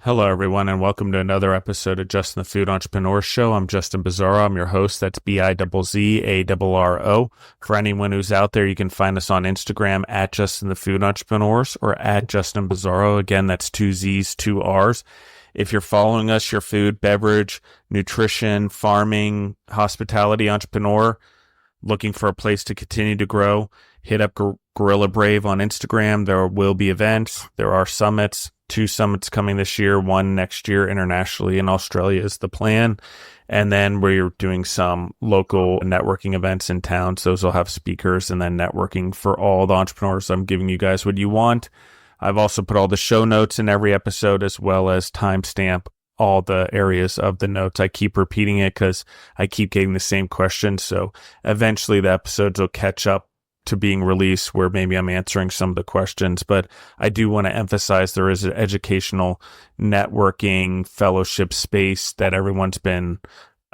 Hello, everyone, and welcome to another episode of Justin the Food Entrepreneur Show. I'm Justin Bizzarro. I'm your host. That's Bizzarro. For anyone who's out there, you can find us on Instagram at Justin the Food Entrepreneurs or at Justin Bizzarro. Again, that's 2 Z's, 2 R's. If you're following us, your food, beverage, nutrition, farming, hospitality entrepreneur, looking for a place to continue to grow, hit up Gorilla Brave on Instagram. There will be events. There are summits. 2 summits coming this year, 1 next year internationally in Australia is the plan. And then we're doing some local networking events in town. So those will have speakers and then networking for all the entrepreneurs. I'm giving you guys what you want. I've also put all the show notes in every episode as well as timestamp all the areas of the notes. I keep repeating it because I keep getting the same questions. So eventually the episodes will catch up to being released where maybe I'm answering some of the questions, but I do want to emphasize there is an educational networking fellowship space that everyone's been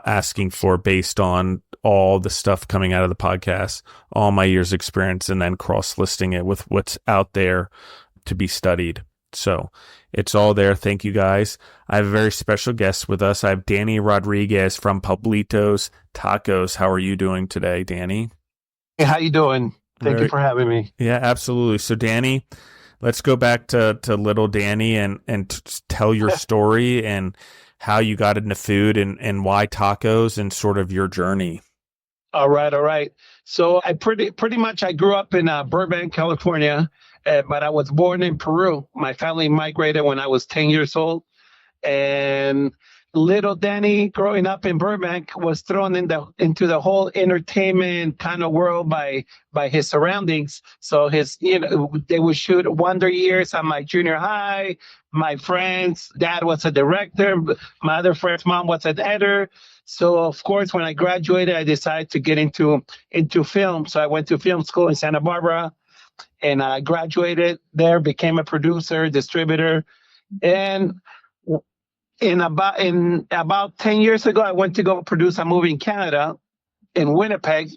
asking for based on all the stuff coming out of the podcast, all my years experience, and then cross-listing it with what's out there to be studied. So it's all there. Thank you guys. I have a very special guest with us. I have Danny Rodriguez from Pablito's Tacos. How are you doing today, Danny? Hey, how you doing? Thank you for having me. Yeah, absolutely. So Danny, let's go back to little Danny and tell your story and how you got into food and why tacos and sort of your journey. All right. So I pretty much I grew up in Burbank, California, but I was born in Peru. My family migrated when I was 10 years old, and little Danny, growing up in Burbank, was thrown into the whole entertainment kind of world by his surroundings. So they would shoot Wonder Years at my junior high. My friend's dad was a director. My other friend's mom was an editor. So of course, when I graduated, I decided to get into film. So I went to film school in Santa Barbara, and I graduated there, became a producer, distributor, and about 10 years ago, I went to go produce a movie in Canada, in Winnipeg.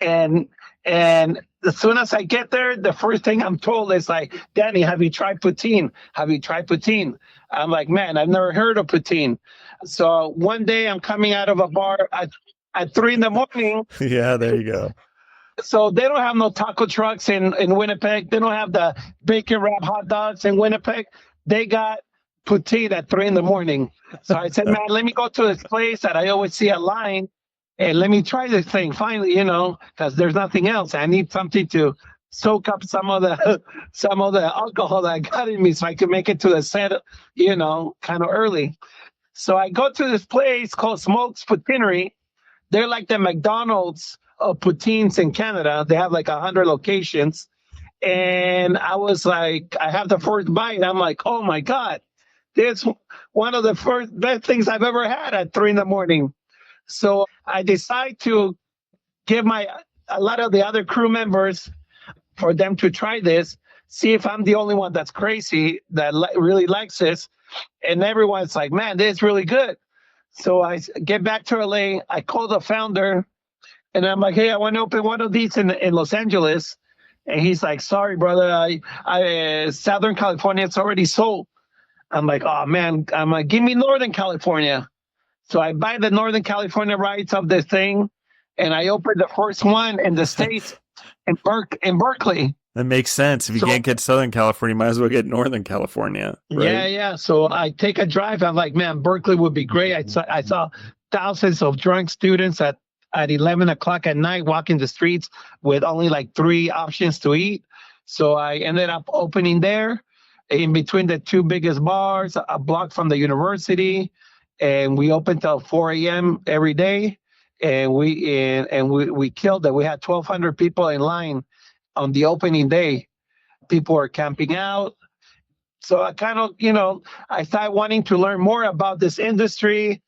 And as soon as I get there, the first thing I'm told is like, Danny, have you tried poutine? I'm like, man, I've never heard of poutine. So one day I'm coming out of a bar at 3 a.m. Yeah, there you go. So they don't have no taco trucks in Winnipeg. They don't have the bacon wrap hot dogs in Winnipeg. They got poutine at 3 a.m. So I said, man, let me go to this place that I always see a line and let me try this thing finally, because there's nothing else. I need something to soak up some of the alcohol that I got in me so I can make it to the set, kind of early. So I go to this place called Smoke's Poutinery. They're like the McDonald's of poutines in Canada. They have like 100 locations. And I was like, I have the first bite. I'm like, oh my God. It's one of the best things I've ever had at 3 a.m. So I decide to give a lot of the other crew members for them to try this, see if I'm the only one that's crazy that really likes this. And everyone's like, man, this is really good. So I get back to LA. I call the founder and I'm like, hey, I want to open one of these in Los Angeles. And he's like, sorry, brother, Southern California, it's already sold. I'm like, oh, man, I'm like, give me Northern California. So I buy the Northern California rights of this thing, and I open the first one in the States in Berkeley. That makes sense. If you can't get Southern California, you might as well get Northern California. Right? Yeah. So I take a drive. I'm like, man, Berkeley would be great. I saw thousands of drunk students at 11 o'clock at night walking the streets with only like 3 options to eat. So I ended up opening there, in between the 2 biggest bars, a block from the university, and we opened till 4 a.m. every day, and we killed it. We had 1,200 people in line on the opening day. People were camping out. So I kind of, I started wanting to learn more about this industry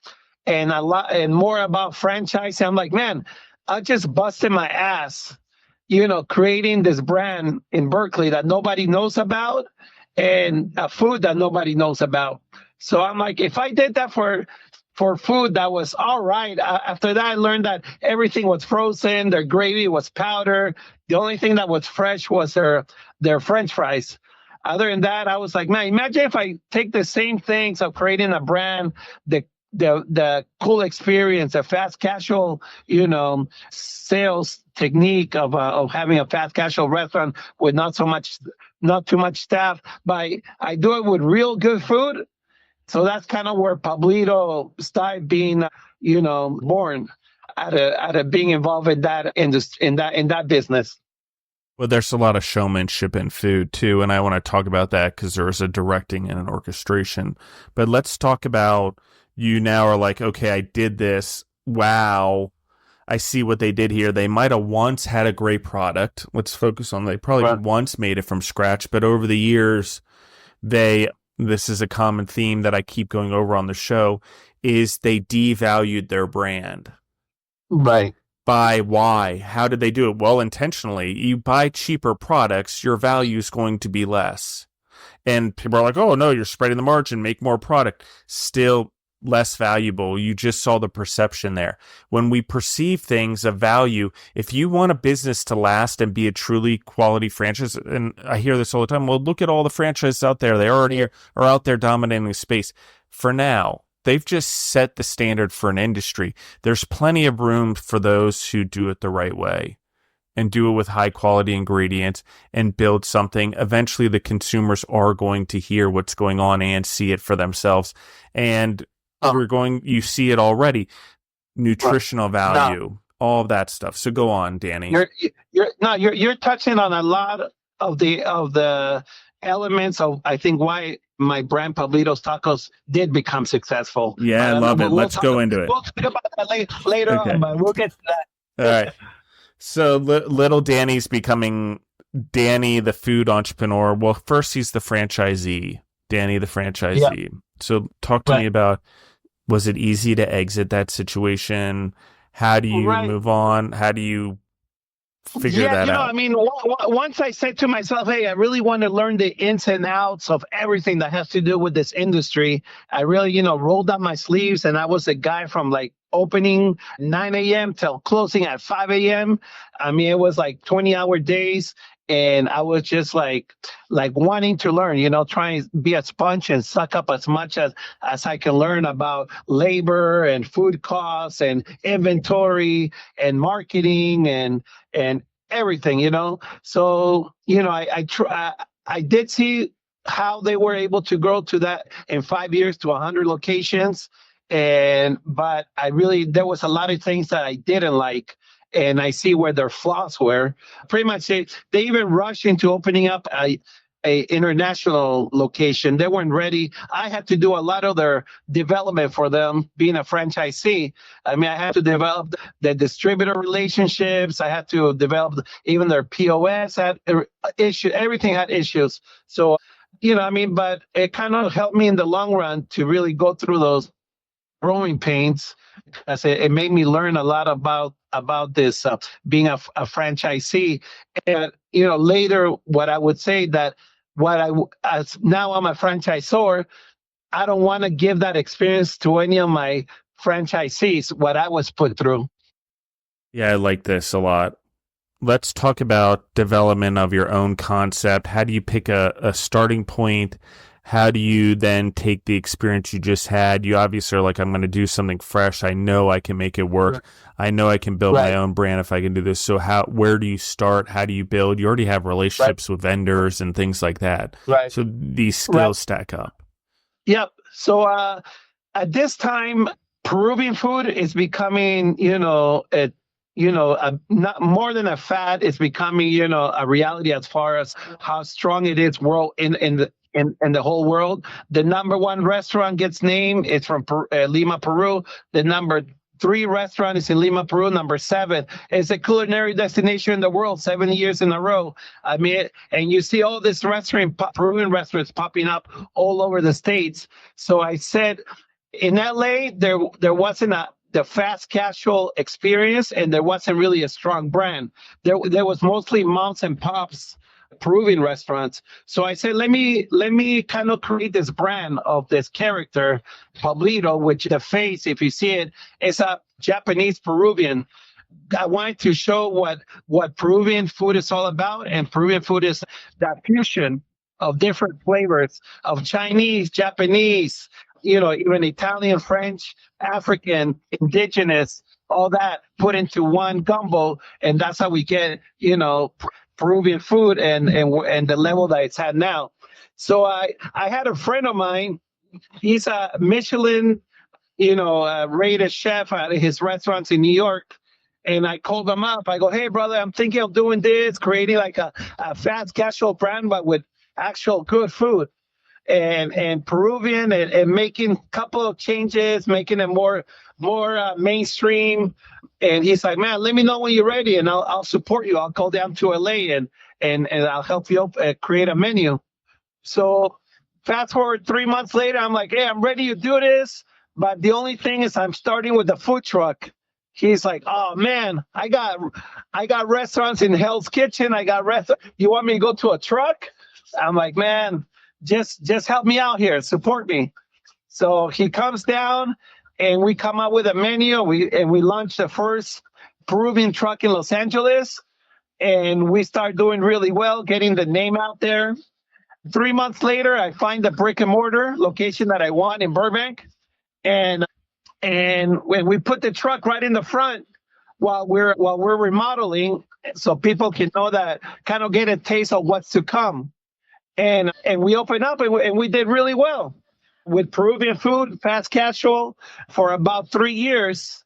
and more about franchising. I'm like, man, I just busted my ass, creating this brand in Berkeley that nobody knows about, and a food that nobody knows about. So I'm like, if I did that for food that was all right, after that I learned that everything was frozen, their gravy was powder. The only thing that was fresh was their French fries. other than that, I was like, man, imagine if I take the same things of creating a brand, the cool experience, a fast casual, sales technique of having a fast casual restaurant with not too much staff, but I do it with real good food. So that's kind of where Pablito started being, born out of being involved in that in that business. Well, there's a lot of showmanship in food too, and I want to talk about that because there's a directing and an orchestration. But let's talk about you now are like, okay, I did this. Wow. I see what they did here. They might have once had a great product. Let's focus on they probably once made it from scratch, but over the years, this is a common theme that I keep going over on the show, is they devalued their brand. Right. By why? How did they do it? Well, intentionally. You buy cheaper products, your value is going to be less. And people are like, oh, no, you're spreading the margin, make more product. Still less valuable. You just saw the perception there. When we perceive things of value, if you want a business to last and be a truly quality franchise, and I hear this all the time, well, look at all the franchises out there. They already are out there dominating the space. For now, they've just set the standard for an industry. There's plenty of room for those who do it the right way and do it with high quality ingredients and build something. Eventually, the consumers are going to hear what's going on and see it for themselves. And you see it already. Nutritional value, all of that stuff. So go on, Danny. You're touching on a lot of the elements of, I think, why my brand Pablito's Tacos did become successful. Yeah, I love it. Let's go into it. We'll talk about that later on, but we'll get to that. All right. So little Danny's becoming Danny, the food entrepreneur. Well, first he's the franchisee. Danny, the franchisee. Yeah. So talk to me about, was it easy to exit that situation? How do you move on? How do you figure that out? I mean, once I said to myself, hey, I really want to learn the ins and outs of everything that has to do with this industry, I really, rolled up my sleeves, and I was a guy from like opening 9 a.m. till closing at 5 a.m. I mean, it was like 20-hour days. And I was just like wanting to learn, trying to be a sponge and suck up as much as I can learn about labor and food costs and inventory and marketing and everything, So, I did see how they were able to grow to that in 5 years to 100 locations. But there was a lot of things that I didn't like. And I see where their flaws were. Pretty much, they even rushed into opening up a international location. They weren't ready. I had to do a lot of their development for them, being a franchisee. I mean, I had to develop the distributor relationships. I had to develop even their POS had issues. Everything had issues. So, but it kind of helped me in the long run to really go through those growing pains. It made me learn a lot about this being a franchisee. And later, what I would say that as now I'm a franchisor, I don't want to give that experience to any of my franchisees, what I was put through. Yeah, I like this a lot. Let's talk about development of your own concept. How do you pick a starting point? How do you then take the experience you just had? You obviously are like, I'm going to do something fresh. I know I can make it work. Right. I know I can build my own brand if I can do this. So where do you start? How do you build? You already have relationships with vendors and things like that. Right. So these skills stack up. Yep. So at this time, Peruvian food is becoming, not more than a fad. It's becoming, a reality as far as how strong it is in the whole world. The number one restaurant gets named. It's from Lima, Peru. The number 3 restaurant is in Lima, Peru. Number 7 is a culinary destination in the world, 7 years in a row. I mean, and you see all this Peruvian restaurants popping up all over the States. So I said, in LA, there wasn't the fast casual experience, and there wasn't really a strong brand. There was mostly moms and pops Peruvian restaurants. So I said, let me kind of create this brand of this character, Pablito, which the face, if you see it, is a Japanese Peruvian. I wanted to show what Peruvian food is all about, and Peruvian food is that fusion of different flavors of Chinese, Japanese, even Italian, French, African, indigenous, all that put into one gumbo. And that's how we get, Peruvian food and the level that it's at now. So I had a friend of mine. He's a Michelin, rated chef at his restaurants in New York. And I called him up. I go, hey, brother, I'm thinking of doing this, creating like a fast casual brand, but with actual good food and Peruvian and making a couple of changes, making it more mainstream. And he's like, man, let me know when you're ready and I'll support you. I'll go down to LA and I'll help you create a menu. So fast forward 3 months later, I'm like, hey, I'm ready to do this. But the only thing is I'm starting with the food truck. He's like, oh man, I got restaurants in Hell's Kitchen. You want me to go to a truck? I'm like, man, just help me out here, support me. So he comes down and we come up with a menu. We launched the first Peruvian truck in Los Angeles, and we start doing really well, getting the name out there. 3 months later, I find the brick and mortar location that I want in Burbank, and when we put the truck right in the front while we're remodeling, so people can know that, kind of get a taste of what's to come. And we opened up and we did really well with Peruvian food, fast casual, for about 3 years.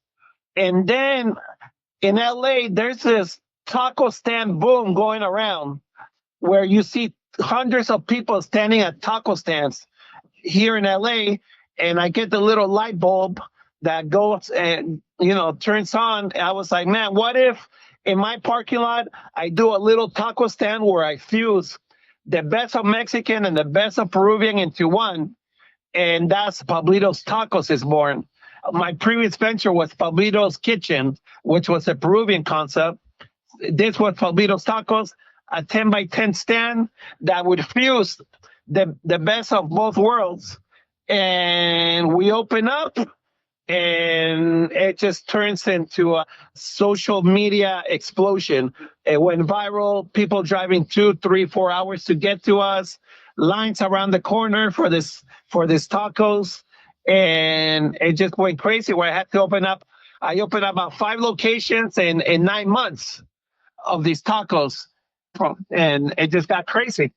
And then in LA, there's this taco stand boom going around where you see hundreds of people standing at taco stands here in LA. And I get the little light bulb that goes and, turns on. I was like, man, what if in my parking lot, I do a little taco stand where I fuse the best of Mexican and the best of Peruvian into one. And that's Pablito's Tacos is born. My previous venture was Pablito's Kitchen, which was a Peruvian concept. This was Pablito's Tacos, a 10 by 10 stand that would fuse the best of both worlds. And we open up and it just turns into a social media explosion. It went viral, people driving 2, 3, 4 hours to get to us, lines around the corner for this tacos, and it just went crazy where I opened up about 5 locations in 9 months of these tacos, and it just got crazy.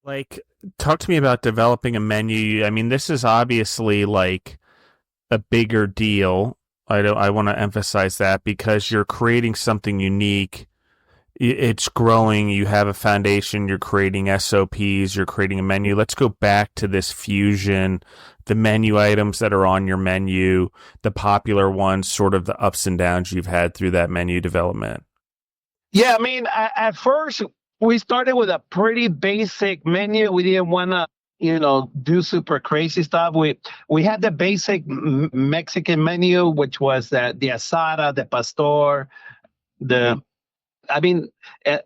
Like, talk to me about developing a menu. I mean, this is obviously like a bigger deal. I want to emphasize that because you're creating something unique. It's growing. You have a foundation. You're creating SOPs. You're creating a menu. Let's go back to this fusion, the menu items that are on your menu, the popular ones, sort of the ups and downs you've had through that menu development. Yeah, I mean, at first we started with a pretty basic menu. We didn't want to, do super crazy stuff. We had the basic Mexican menu, which was the asada, the pastor,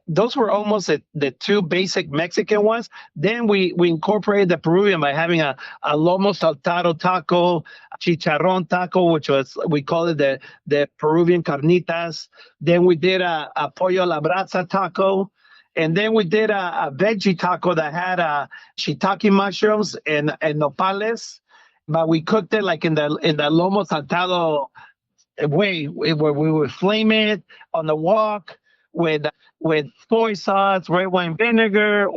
those were almost the 2 basic Mexican ones. Then we incorporated the Peruvian by having a lomo saltado taco, chicharrón taco, which we call it the Peruvian carnitas. Then we did a pollo a la brasa taco. And then we did a veggie taco that had shiitake mushrooms and nopales, but we cooked it like in the lomo saltado way, where we would flame it on the wok with soy sauce, red wine vinegar,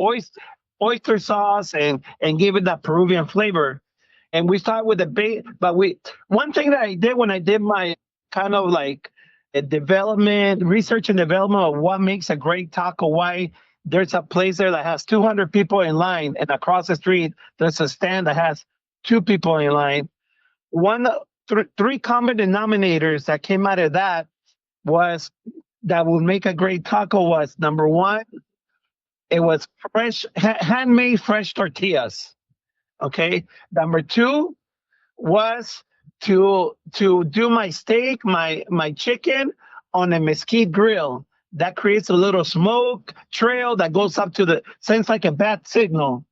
oyster sauce, and give it that Peruvian flavor. And we started with the base, but one thing that I did when I did my kind of like research and development of what makes a great taco, why there's a place there that has 200 people in line, and across the street there's a stand that has 2 people in line. 3 common denominators that came out of that would make a great taco was, number 1, it was handmade fresh tortillas. Okay. Number 2 was to do my steak, my chicken on a mesquite grill. That creates a little smoke trail that goes up sends like a bat signal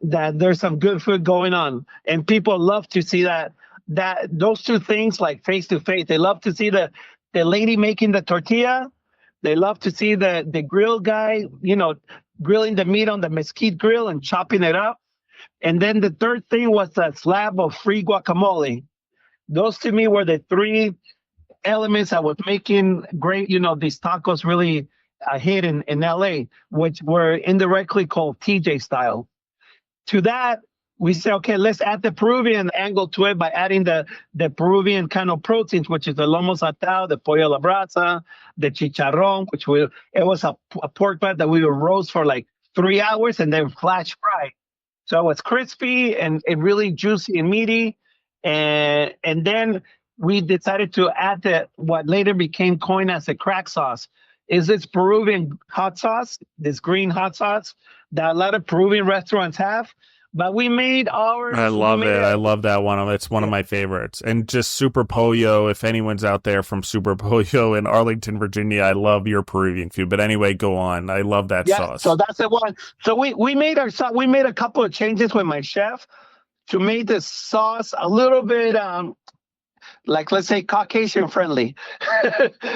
that there's some good food going on. And people love to see that those 2 things, like face to face. They love to see the lady making the tortilla. They love to see the grill guy, grilling the meat on the mesquite grill and chopping it up. And then the third thing was a slab of free guacamole. Those to me were the three elements that was making great, these tacos really a hit in LA, which were indirectly called TJ style. To that, we say, okay, let's add the Peruvian angle to it by adding the Peruvian kind of proteins, which is the lomo saltado, the pollo a la brasa, the chicharrón, it was a pork butt that we would roast for like 3 hours and then flash fry. So it was crispy and really juicy and meaty. And then we decided to add what later became coined as the crack sauce. Is this Peruvian hot sauce, this green hot sauce that a lot of Peruvian restaurants have. But we made ours. I love it. I love that one. It's one of my favorites. And just Super Pollo, if anyone's out there from Super Pollo in Arlington, Virginia, I love your Peruvian food. But anyway, go on. I love that sauce. So that's the one. So we made we made a couple of changes with my chef to make the sauce a little bit like, let's say, Caucasian friendly,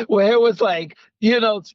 where it was like,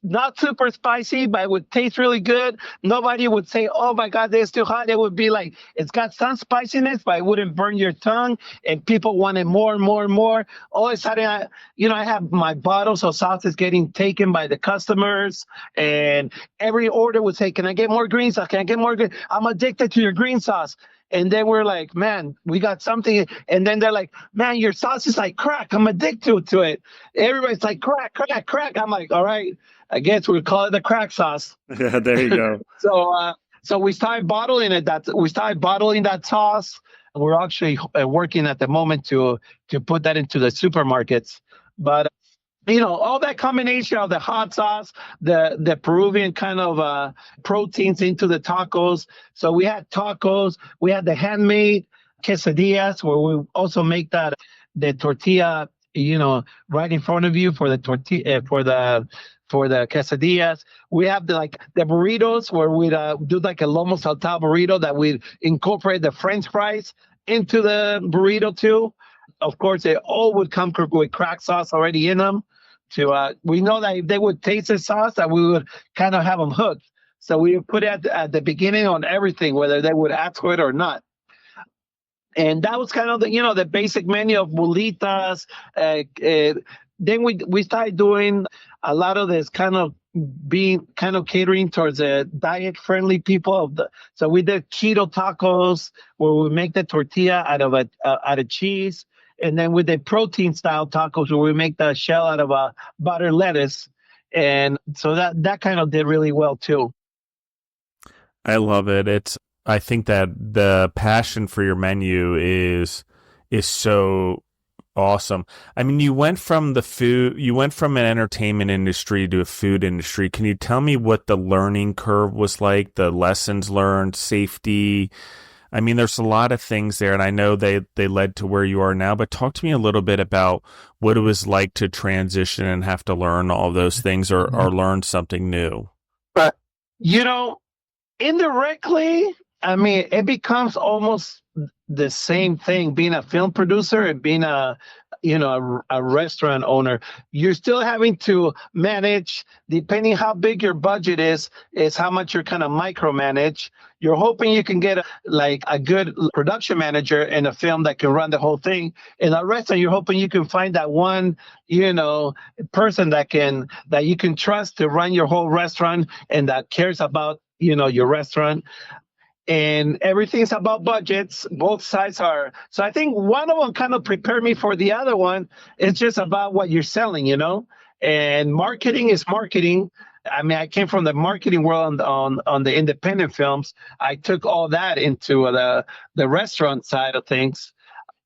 not super spicy, but it would taste really good. Nobody would say, oh my God, it's too hot. It would be like, it's got some spiciness, but it wouldn't burn your tongue. And people wanted more and more and more. All of a sudden, I have my bottles of sauces getting taken by the customers. And every order would say, can I get more green sauce? Can I get more green? I'm addicted to your green sauce. And then we're like, man, we got something. And then they're like, man, your sauce is like crack. I'm addicted to it. Everybody's like, crack, crack, crack. I'm like, all right, I guess we'll call it the crack sauce. Yeah, there you go. So we started bottling it. We started bottling that sauce. And we're actually working at the moment to put that into the supermarkets. But all that combination of the hot sauce, the Peruvian kind of proteins into the tacos. So we had tacos, we had the handmade quesadillas, where we also make the tortilla, right in front of you for the tortilla for the quesadillas. We have the burritos, where we do like a lomo saltado burrito that we incorporate the French fries into the burrito too. Of course, they all would come with crack sauce already in them. We know that if they would taste the sauce, that we would kind of have them hooked. So we would put it at the beginning on everything, whether they would ask for it or not. And that was kind of the basic menu of bolitas. Then we started doing a lot of this kind of catering towards the diet friendly people so we did keto tacos, where we make the tortilla out of cheese. And then with the protein style tacos, where we make the shell out of butter lettuce. And so that kind of did really well too. I love it. I think that the passion for your menu is so awesome. I mean, you went from an entertainment industry to a food industry. Can you tell me what the learning curve was like, the lessons learned, safety? I mean, there's a lot of things there, and I know they led to where you are now, but talk to me a little bit about what it was like to transition and have to learn all those things or learn something new. But, indirectly, I mean, it becomes almost the same thing being a film producer and being a restaurant owner. You're still having to manage, depending how big your budget is how much you're kind of micromanage. You're hoping you can get a good production manager in a film that can run the whole thing. In a restaurant, you're hoping you can find that one, person that you can trust to run your whole restaurant and that cares about, your restaurant. And everything's about budgets. Both sides are. So I think one of them kind of prepared me for the other one. It's just about what you're selling, and marketing is marketing. I mean, I came from the marketing world on the independent films. I took all that into the restaurant side of things.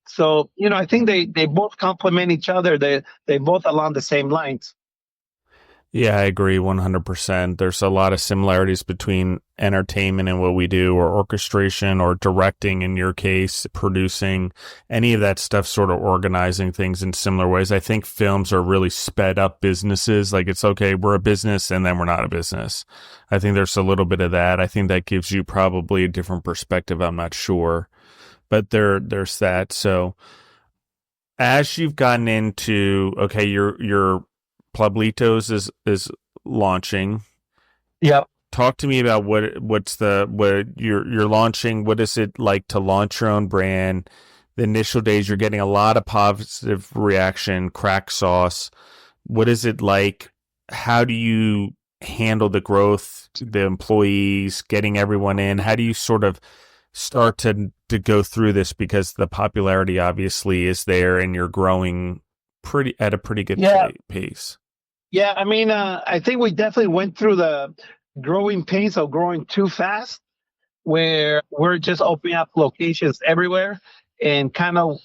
So, I think they both complement each other. They both along the same lines. Yeah, I agree 100%. There's a lot of similarities between entertainment and what we do, or orchestration, or directing in your case, producing, any of that stuff, sort of organizing things in similar ways. I think films are really sped up businesses. Like, it's okay, we're a business and then we're not a business. I think there's a little bit of that. I think that gives you probably a different perspective. I'm not sure, but there's that. So as you've gotten into, okay, your Pablitos is launching. Yep. Talk to me about what you're launching. What is it like to launch your own brand? The initial days, you're getting a lot of positive reaction, crack sauce. What is it like? How do you handle the growth, the employees, getting everyone in? How do you sort of start to go through this, because the popularity obviously is there and you're growing at a pretty good pace? Yeah, I mean, I think we definitely went through the growing pains of growing too fast, where we're just opening up locations everywhere, and kind of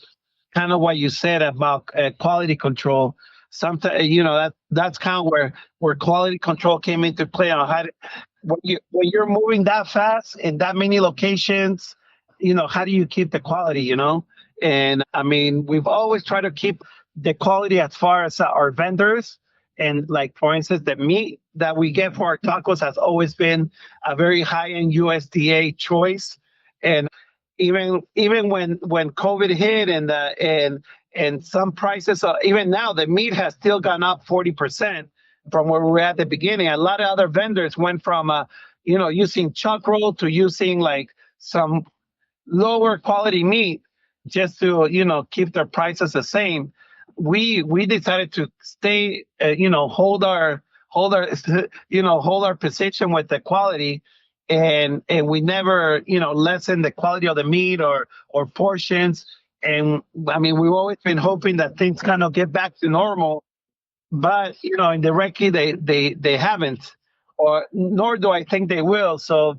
what you said about quality control. Sometimes that's kind of where quality control came into play on how to, when you're moving that fast in that many locations, how do you keep the quality? And I mean, we've always tried to keep the quality as far as our vendors. And like, for instance, the meat that we get for our tacos has always been a very high-end USDA choice. And even when COVID hit and some prices, even now, the meat has still gone up 40% from where we were at the beginning. A lot of other vendors went from using chuck roll to using like some lower quality meat just to keep their prices the same. We decided to stay, hold our position with the quality, and we never lessen the quality of the meat or portions. And I mean, we've always been hoping that things kind of get back to normal, but indirectly they haven't, or nor do I think they will. So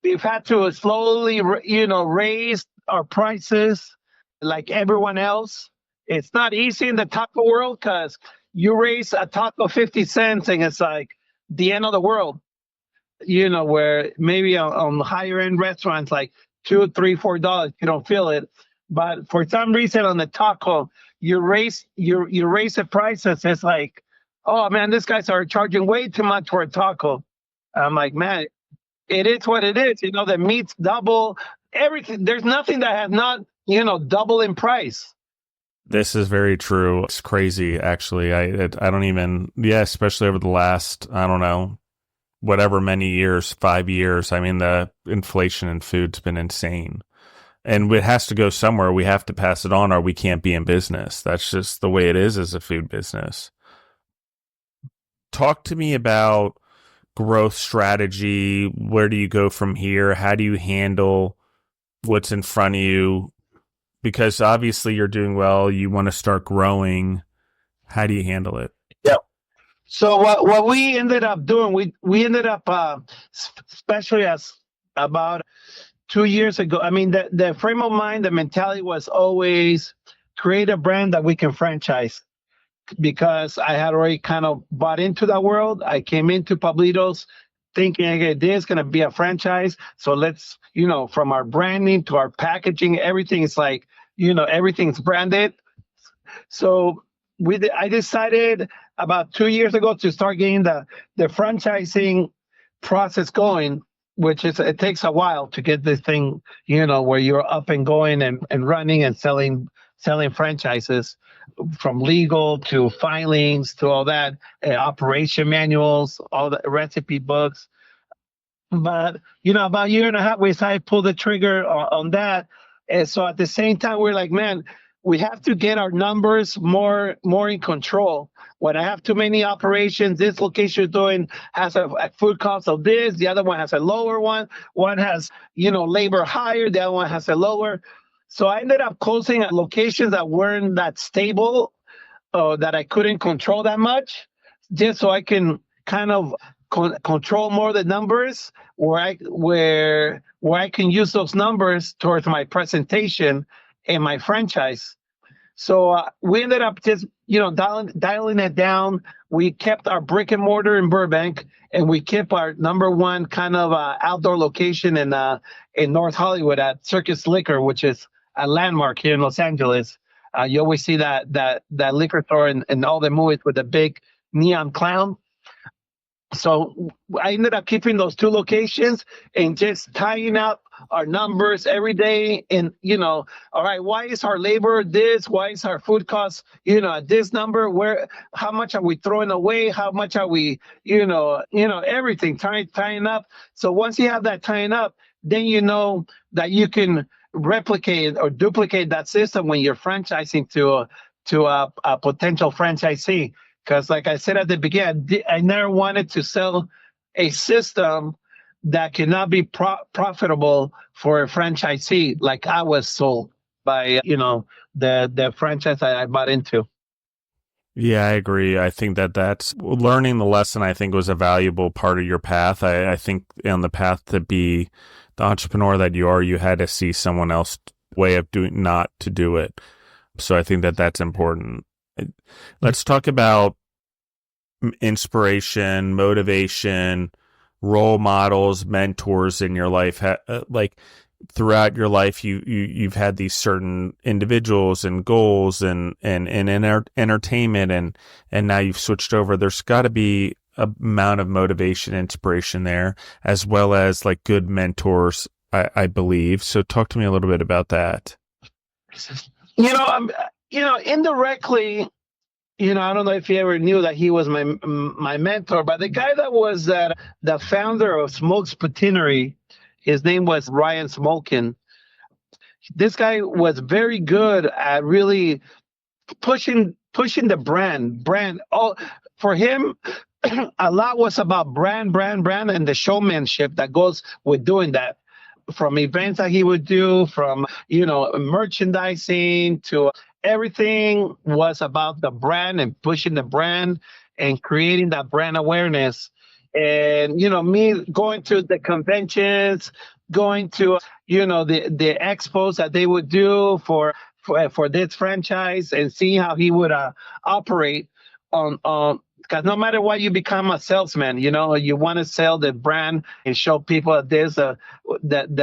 we've had to slowly raise our prices like everyone else. It's not easy in the taco world, because you raise a taco 50 cents and it's like the end of the world, where maybe on higher end restaurants, like $2, $3, $4, you don't feel it. But for some reason on the taco, you raise the prices. It's like, oh man, these guys are charging way too much for a taco. I'm like, man, it is what it is. The meat's double, everything. There's nothing that has not, double in price. This is very true. It's crazy, actually. I don't even, especially over the last, I don't know, whatever many years, 5 years. I mean, the inflation in food's been insane. And it has to go somewhere. We have to pass it on, or we can't be in business. That's just the way it is as a food business. Talk to me about growth strategy. Where do you go from here? How do you handle what's in front of you? Because obviously you're doing well. You want to start growing. How do you handle it? Yeah. So what we ended up doing, we ended up, especially as about 2 years ago. I mean, the frame of mind, the mentality was always create a brand that we can franchise, because I had already kind of bought into that world. I came into Pablito's thinking, okay, this is going to be a franchise. So let's, from our branding to our packaging, everything is like, everything's branded. So I decided about 2 years ago to start getting the franchising process going, which is, it takes a while to get this thing, where you're up and going and running and selling franchises, from legal to filings to all that, operation manuals, all the recipe books. But, about a year and a half, we decided to pull the trigger on that. And so at the same time, we're like, man, we have to get our numbers more in control. When I have too many operations, this location has a food cost of this, the other one has a lower one. One has, labor higher, the other one has a lower. So I ended up closing locations that weren't that stable, that I couldn't control that much, just so I can kind of control more the numbers, where I can use those numbers towards my presentation and my franchise. So we ended up just, dialing it down. We kept our brick and mortar in Burbank, and we kept our number one kind of outdoor location in North Hollywood at Circus Liquor, which is a landmark here in Los Angeles. You always see that liquor store in all the movies with the big neon clown. So I ended up keeping those two locations and just tying up our numbers every day. And, all right, why is our labor this? Why is our food cost, at this number? How much are we throwing away? How much are we, everything tying up. So once you have that tying up, then you know that you can replicate or duplicate that system when you're franchising to a potential franchisee. Because, like I said at the beginning, I never wanted to sell a system that cannot be profitable for a franchisee, like I was sold by, the franchise that I bought into. Yeah, I agree. I think that's learning the lesson. I think was a valuable part of your path. I think on the path to be the entrepreneur that you are, you had to see someone else's way of doing, not to do it. So I think that's important. Let's talk about inspiration, motivation, role models, mentors in your life. Like throughout your life, you've had these certain individuals and goals and entertainment, and now you've switched over. There's got to be a amount of motivation, inspiration there, as well as like good mentors, I believe. So talk to me a little bit about that. Indirectly, I don't know if you ever knew that he was my mentor, but the guy that was the founder of Smoke's Poutinery, his name was Ryan Smokin. This guy was very good at really pushing the brand. Oh, for him, a lot was about brand, and the showmanship that goes with doing that. From events that he would do, from merchandising to everything was about the brand and pushing the brand and creating that brand awareness. And me going to the conventions, going to the expos that they would do for this franchise, and seeing how he would operate on. Because no matter what, you become a salesman. You want to sell the brand and show people that there's the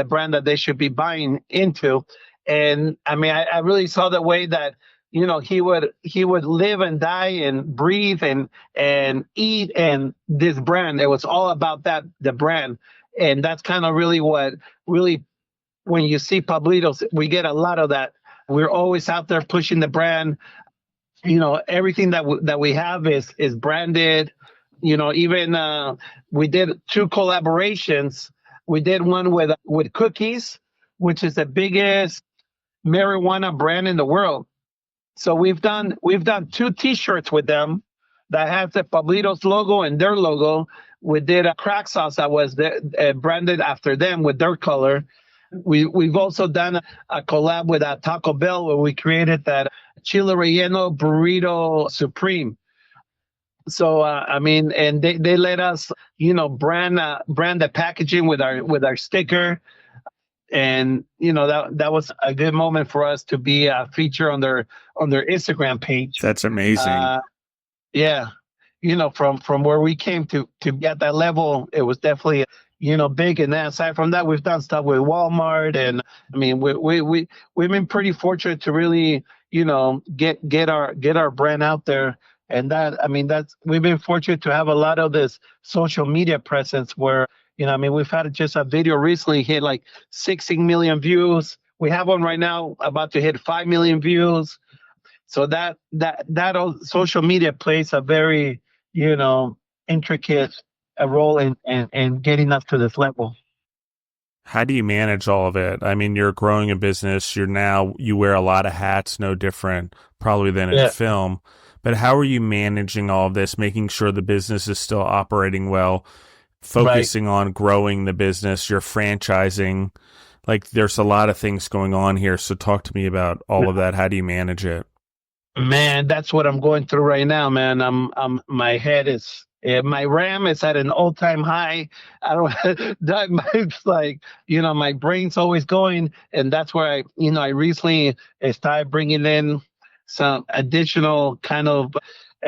brand that they should be buying into. And I mean, I really saw the way that he would live and die and breathe and eat and this brand. It was all about the brand, and that's kind of really when you see Pablito, we get a lot of that. We're always out there pushing the brand. Everything that we have is branded. Even we did 2 collaborations. We did one with Cookies, which is the biggest marijuana brand in the world. So we've done 2 T-shirts with them that have the Pablito's logo and their logo. We did a crack sauce that was branded after them with their color. We've also done a collab with Taco Bell where we created that chile relleno burrito supreme. So and they let us brand the packaging with our sticker, and that was a good moment for us to be a feature on their Instagram page. That's amazing. Yeah, from where we came to get that level, it was definitely big. And then aside from that, we've done stuff with Walmart, and I mean we've been pretty fortunate to really get our brand out there. And we've been fortunate to have a lot of this social media presence where we've had just a video recently hit like 16 million views. We have one right now about to hit 5 million views. So that social media plays a very intricate role in getting us to this level. How do you manage all of it? I mean, you're growing a business. You wear a lot of hats, no different probably than in film. But how are you managing all of this, making sure the business is still operating well, focusing on growing the business, you're franchising? Like, there's a lot of things going on here. So talk to me about all of that. How do you manage it? Man, that's what I'm going through right now, man. My head is, my RAM is at an all-time high. It's like, my brain's always going. And that's where I recently started bringing in some additional kind of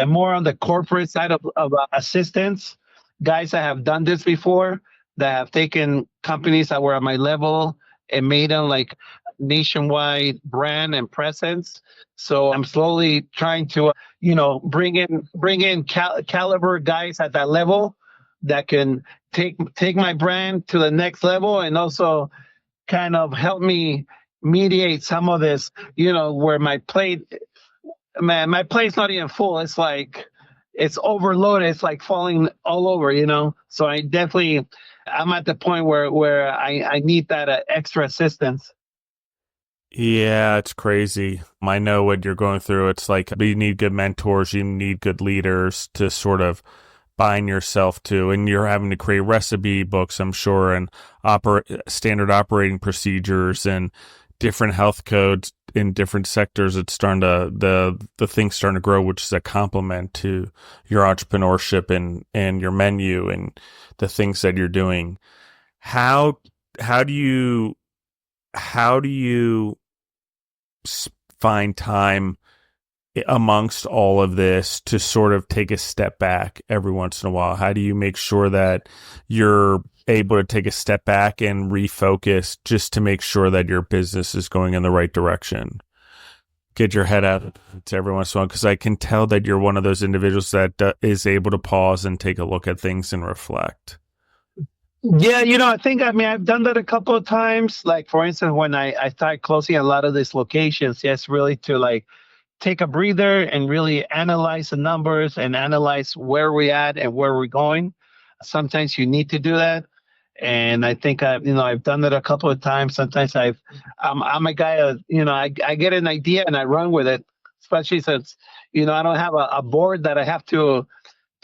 more on the corporate side of assistance, guys that have done this before, that have taken companies that were at my level and made them like nationwide brand and presence. So I'm slowly trying to, bring in caliber guys at that level that can take my brand to the next level, and also kind of help me mediate some of this, where my plate's not even full. It's like it's overloaded. It's like falling all over. So I'm at the point where I need that extra assistance. Yeah, it's crazy. I know what you're going through. It's like you need good mentors, you need good leaders to sort of bind yourself to, and you're having to create recipe books, I'm sure, and standard operating procedures and different health codes in different sectors. It's starting to the thing's starting to grow, which is a compliment to your entrepreneurship and your menu and the things that you're doing. How do you find time amongst all of this to sort of take a step back every once in a while? How do you make sure that you're able to take a step back and refocus just to make sure that your business is going in the right direction? Get your head out to every once in a while, because I can tell that you're one of those individuals that is able to pause and take a look at things and reflect. Yeah, I've done that a couple of times. Like, for instance, when I started closing a lot of these locations, yes, really to like take a breather and really analyze the numbers and analyze where we're at and where we're going. Sometimes you need to do that. And I think I've done that a couple of times. Sometimes I'm a guy, I get an idea and I run with it, especially since, I don't have a board that I have to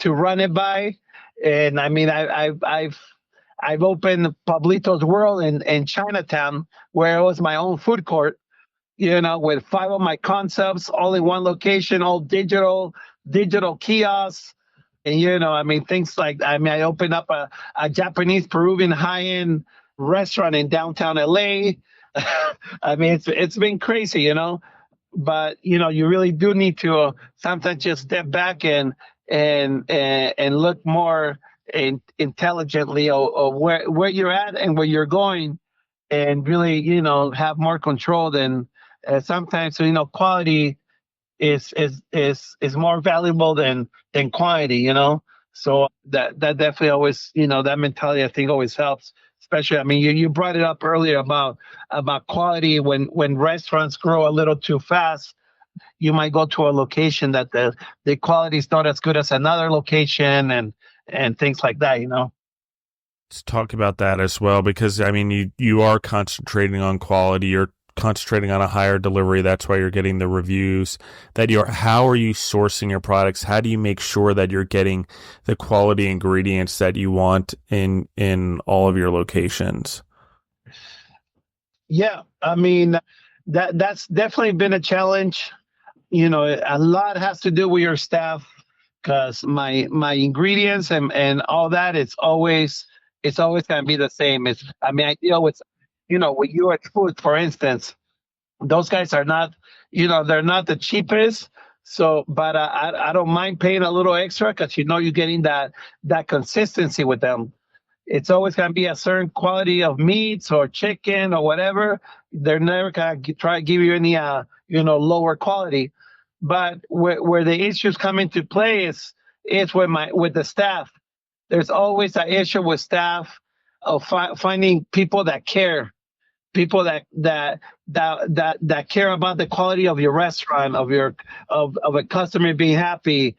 run it by. And I mean, I've opened Pablito's World in Chinatown, where it was my own food court, with 5 of my concepts, all in one location, all digital kiosks. And, things like, I opened up a Japanese Peruvian high-end restaurant in downtown LA. It's been crazy, but, you really do need to sometimes just step back and look more intelligently of where you're at and where you're going, and really, have more control than sometimes. So, quality is more valuable than quantity. So that definitely always, that mentality I think always helps. Especially, you brought it up earlier about quality. When restaurants grow a little too fast, you might go to a location that the quality is not as good as another location, and things like that. Let's talk about that as well, because you are concentrating on quality. You're concentrating on a higher delivery. That's why you're getting the reviews how are you sourcing your products? How do you make sure that you're getting the quality ingredients that you want in all of your locations? Yeah, that's definitely been a challenge. A lot has to do with your staff, because my ingredients and all that, it's always going to be the same. I deal with, with US Food, for instance, those guys are not, they're not the cheapest. So, but I don't mind paying a little extra, because you're getting that consistency with them. It's always going to be a certain quality of meats or chicken or whatever. They're never going to try to give you any lower quality. But where the issues come into play is with the staff. There's always an issue with staff of finding people that care, people that care about the quality of your restaurant, of a customer being happy.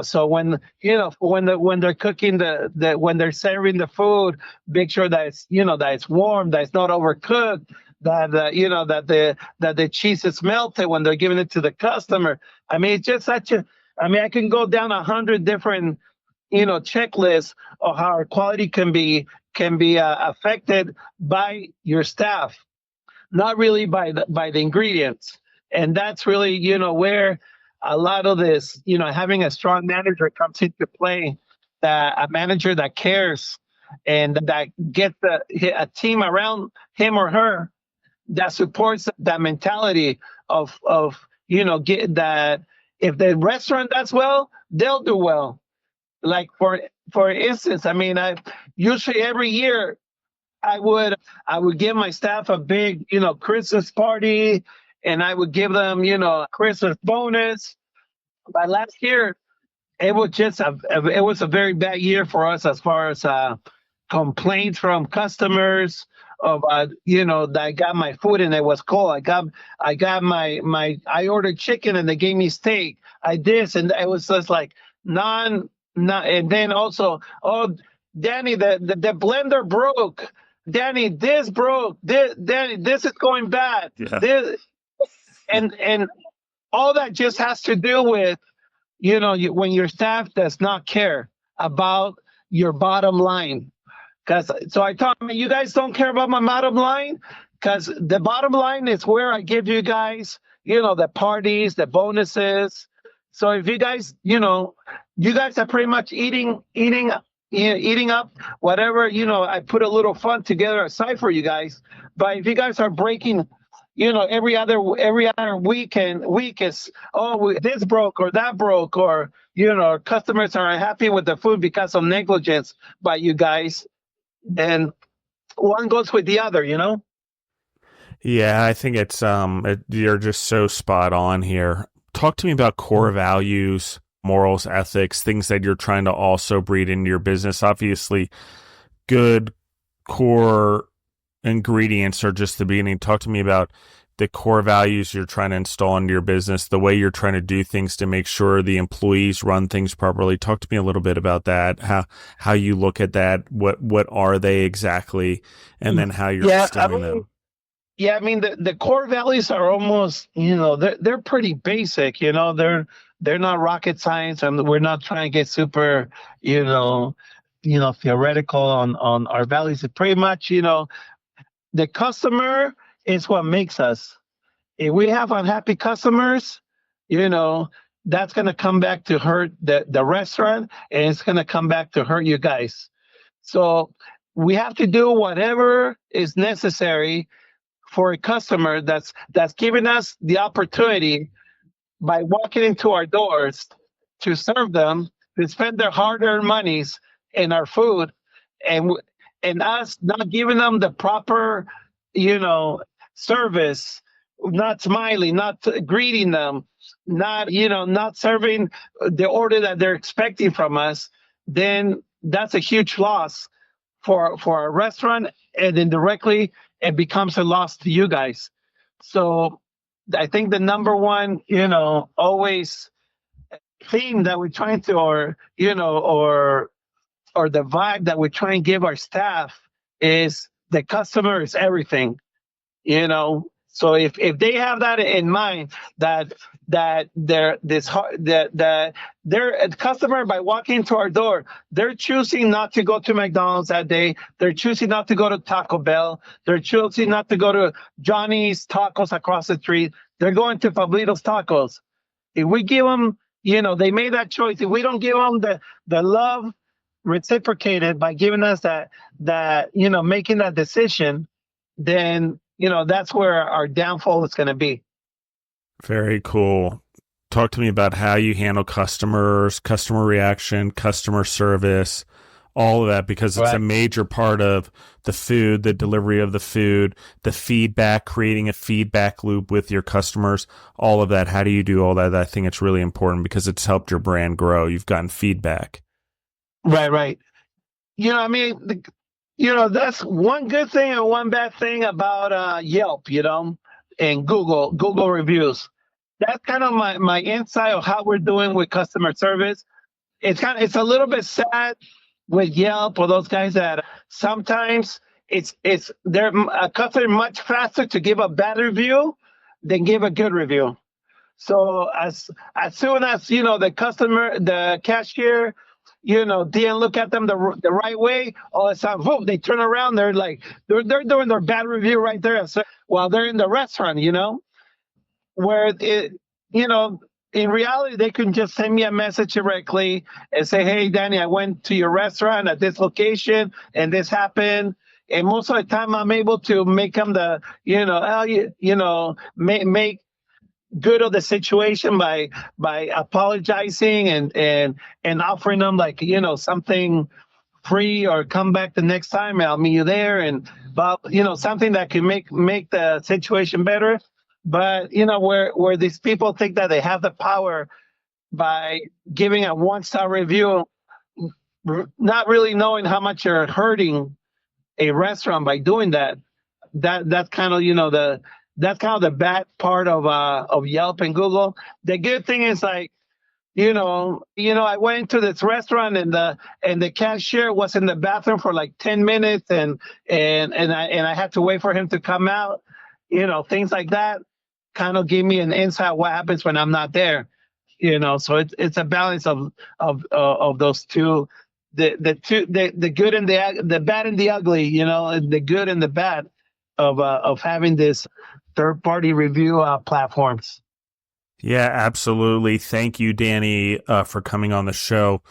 So when they're cooking when they're serving the food, make sure that it's warm, that it's not overcooked, that the cheese is melted when they're giving it to the customer. It's just I can go down 100 different checklists of how our quality can be affected by your staff, not really by the ingredients. And that's really where a lot of this, having a strong manager comes into play. That a manager that cares and that gets a team around him or her that supports that mentality of get that if the restaurant does well, they'll do well. Like for instance, I usually every year I would give my staff a big Christmas party, and I would give them a Christmas bonus. By last year, it was just it was a very bad year for us as far as complaints from customers of that I got my food and it was cold. I got I ordered chicken and they gave me steak. I this and it was just like non and then also, oh, Danny, the blender broke. Danny, this broke. Danny, this is going bad. Yeah. This and all that just has to do with when your staff does not care about your bottom line. So I told them, you guys don't care about my bottom line, because the bottom line is where I give you guys, the parties, the bonuses. So if you guys, you guys are pretty much eating up whatever, I put a little fun together aside for you guys. But if you guys are breaking, every other week is, this broke or that broke, or customers are unhappy with the food because of negligence by you guys, and one goes with the other. Yeah, I think it's you're just so spot on here. Talk to me about core values, morals, ethics, things that you're trying to also breed into your business. Obviously, good core ingredients are just the beginning. Talk to me about the core values you're trying to install into your business, the way you're trying to do things to make sure the employees run things properly. Talk to me a little bit about that, how you look at that, what are they exactly, and then how you're instilling them. Yeah, I mean the core values are almost, they're pretty basic. They're not rocket science, and we're not trying to get super, theoretical on our values. It's pretty much, the customer is what makes us. If we have unhappy customers, that's going to come back to hurt the restaurant, and it's going to come back to hurt you guys. So we have to do whatever is necessary for a customer that's giving us the opportunity by walking into our doors to serve them, to spend their hard-earned monies in our food, and us not giving them the proper, service, not smiling, not greeting them, not serving the order that they're expecting from us, then that's a huge loss for our restaurant, and indirectly it becomes a loss to you guys. So I think the number one, always theme that we're trying to, or the vibe that we're trying to give our staff is the customer is everything. So if they have that in mind, that they're a customer, by walking into our door, they're choosing not to go to McDonald's that day. They're choosing not to go to Taco Bell. They're choosing not to go to Johnny's Tacos across the street. They're going to Pablito's Tacos. If we give them, they made that choice. If we don't give them the love reciprocated by giving us that making that decision, then that's where our downfall is going to be. Very cool. Talk to me about how you handle customers, customer reaction, customer service, all of that, because it's a major part of the food, the delivery of the food, the feedback, creating a feedback loop with your customers, all of that. How do you do all that? I think it's really important because it's helped your brand grow. You've gotten feedback. Right. That's one good thing and one bad thing about Yelp, and Google reviews. That's kind of my insight of how we're doing with customer service. It's a little bit sad with Yelp or those guys that sometimes they're a customer much faster to give a bad review than give a good review. So as soon as the cashier didn't look at them the right way, all of a sudden, boom, they turn around. They're like, they're doing their bad review right there while they're in the restaurant, where in reality, they can just send me a message directly and say, hey, Danny, I went to your restaurant at this location and this happened. And most of the time I'm able to make them make good of the situation by apologizing and offering them something free, or come back the next time, I'll meet you there, and something that can make the situation better. But where these people think that they have the power by giving a 1-star review, not really knowing how much you're hurting a restaurant by doing that. That's kind of that's kind of the bad part of Yelp and Google. The good thing is like I went into this restaurant and the cashier was in the bathroom for like 10 minutes and I had to wait for him to come out. Things like that kind of give me an insight what happens when I'm not there. So it's a balance of those two, the good and the bad and the ugly, the good and the bad of having this third party review platforms. Yeah, absolutely. Thank you, Danny, for coming on the show.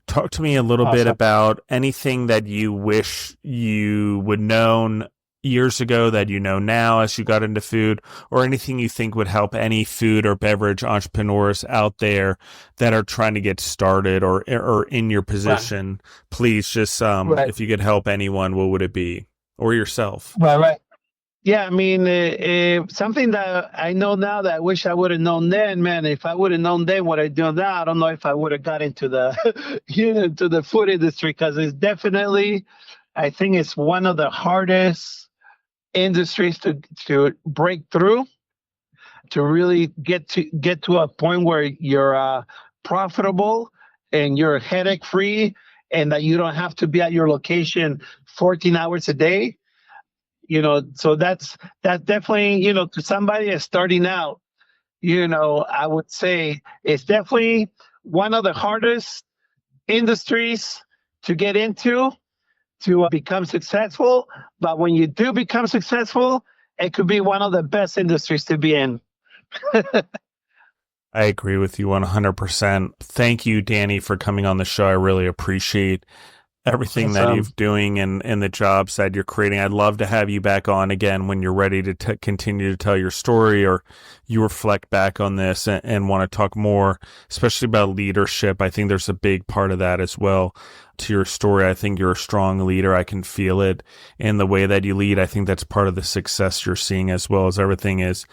Talk to me a little bit about anything that you wish you would known years ago that you know now as you got into food, or anything you think would help any food or beverage entrepreneurs out there that are trying to get started or in your position. Right. Please just, if you could help anyone, what would it be? Or yourself? Right. Yeah, I mean, something that I know now that I wish I would have known then, man. If I would have known then what I do now, I don't know if I would have got into the to the food industry, because it's definitely, I think it's one of the hardest industries to break through, to really get to a point where you're profitable and you're headache free, and that you don't have to be at your location 14 hours a day. So that's definitely, to somebody that's starting out, I would say it's definitely one of the hardest industries to get into, to become successful. But when you do become successful, it could be one of the best industries to be in. I agree with you 100%. Thank you, Danny, for coming on the show. I really appreciate everything that you're doing and the jobs that you're creating. I'd love to have you back on again when you're ready to continue to tell your story, or you reflect back on this and want to talk more, especially about leadership. I think there's a big part of that as well to your story. I think you're a strong leader. I can feel it in the way that you lead. I think that's part of the success you're seeing, as well as everything is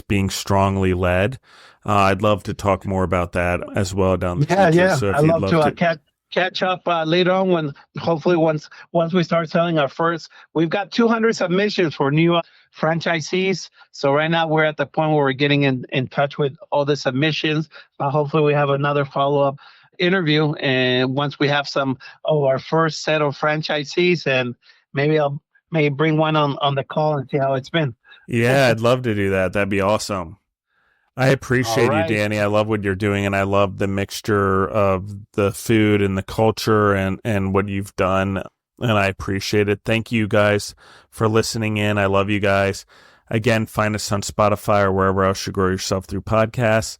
being strongly led. I'd love to talk more about that as well down the future. Yeah. So I'd love to catch up later on, when hopefully once we start selling our first. We've got 200 submissions for new franchisees. So right now we're at the point where we're getting in touch with all the submissions. But hopefully we have another follow-up interview, and once we have some of our first set of franchisees, and maybe I'll bring one on the call and see how it's been. Yeah, I'd love to do that. That'd be awesome. I appreciate you, Danny. I love what you're doing, and I love the mixture of the food and the culture and what you've done, and I appreciate it. Thank you guys for listening in. I love you guys. Again, find us on Spotify or wherever else you grow yourself through podcasts.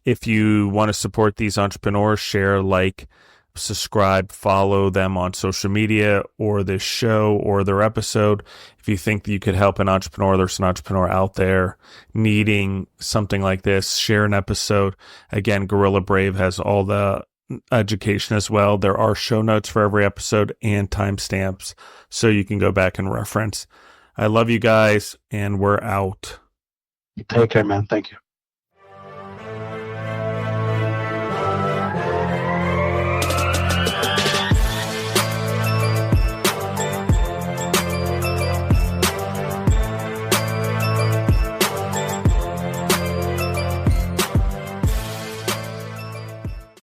If you want to support these entrepreneurs, share, like, subscribe, follow them on social media or this show or their episode. If you think that you could help an entrepreneur, there's an entrepreneur out there needing something like this, share an episode. Again, Gorilla Brave has all the education as well. There are show notes for every episode and timestamps, so you can go back and reference. I love you guys, and we're out. Take care, man. Thank you.